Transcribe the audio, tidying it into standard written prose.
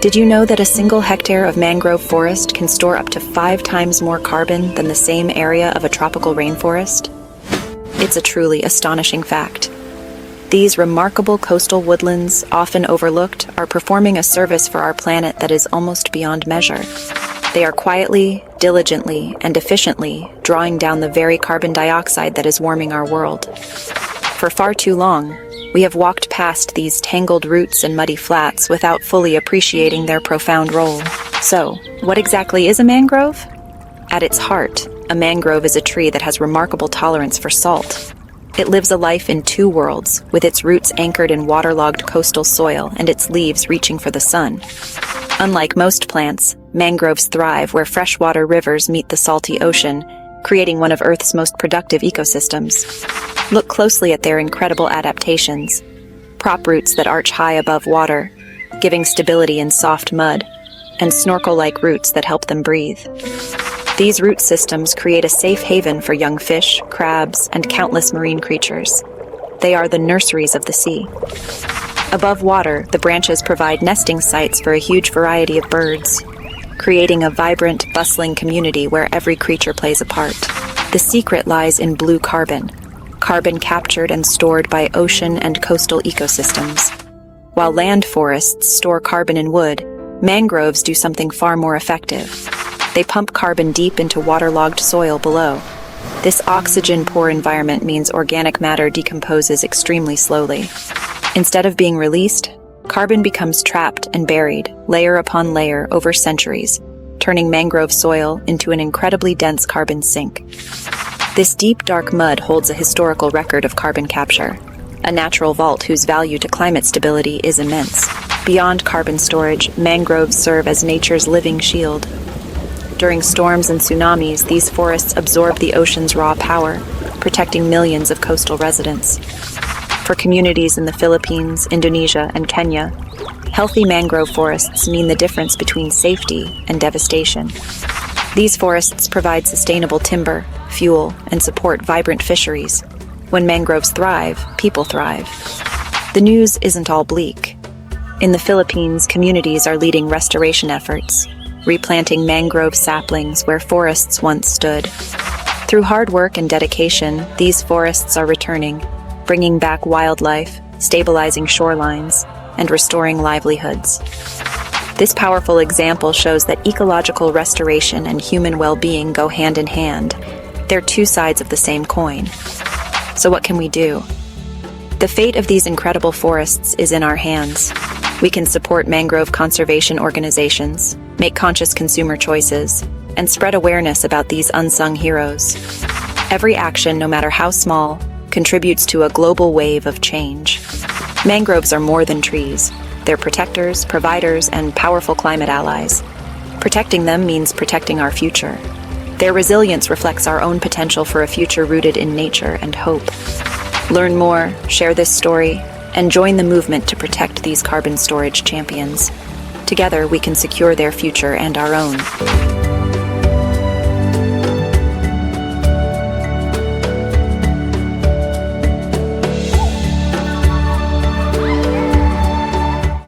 Did you know that a single hectare of mangrove forest can store up to 5 times more carbon than the same area of a tropical rainforest? It's a truly astonishing fact. These remarkable coastal woodlands, often overlooked, are performing a service for our planet that is almost beyond measure. They are quietly, diligently, and efficiently drawing down the very carbon dioxide that is warming our world. For far too long, we have walked past these tangled roots and muddy flats without fully appreciating their profound role. So, what exactly is a mangrove? At its heart, a mangrove is a tree that has remarkable tolerance for salt. It lives a life in 2 worlds, with its roots anchored in waterlogged coastal soil and its leaves reaching for the sun. Unlike most plants, mangroves thrive where freshwater rivers meet the salty ocean, creating one of Earth's most productive ecosystems. Look closely at their incredible adaptations. Prop roots that arch high above water, giving stability in soft mud, and snorkel-like roots that help them breathe. These root systems create a safe haven for young fish, crabs, and countless marine creatures. They are the nurseries of the sea. Above water, the branches provide nesting sites for a huge variety of birds, creating a vibrant, bustling community where every creature plays a part. The secret lies in blue carbon captured and stored by ocean and coastal ecosystems. While land forests store carbon in wood, mangroves do something far more effective. They pump carbon deep into waterlogged soil below. This oxygen-poor environment means organic matter decomposes extremely slowly. Instead of being released, carbon becomes trapped and buried, layer upon layer, over centuries, turning mangrove soil into an incredibly dense carbon sink. This deep, dark mud holds a historical record of carbon capture, a natural vault whose value to climate stability is immense. Beyond carbon storage, mangroves serve as nature's living shield. During storms and tsunamis, these forests absorb the ocean's raw power, protecting millions of coastal residents. For communities in the Philippines, Indonesia, and Kenya, healthy mangrove forests mean the difference between safety and devastation. These forests provide sustainable timber, fuel, and support vibrant fisheries. When mangroves thrive, people thrive. The news isn't all bleak. In the Philippines, communities are leading restoration efforts, replanting mangrove saplings where forests once stood. Through hard work and dedication, these forests are returning, bringing back wildlife, stabilizing shorelines, and restoring livelihoods. This powerful example shows that ecological restoration and human well-being go hand in hand. They're 2 sides of the same coin. So what can we do? The fate of these incredible forests is in our hands. We can support mangrove conservation organizations, make conscious consumer choices, and spread awareness about these unsung heroes. Every action, no matter how small, contributes to a global wave of change. Mangroves are more than trees. They're protectors, providers, and powerful climate allies. Protecting them means protecting our future. Their resilience reflects our own potential for a future rooted in nature and hope. Learn more, share this story, and join the movement to protect these carbon storage champions. Together, we can secure their future and our own.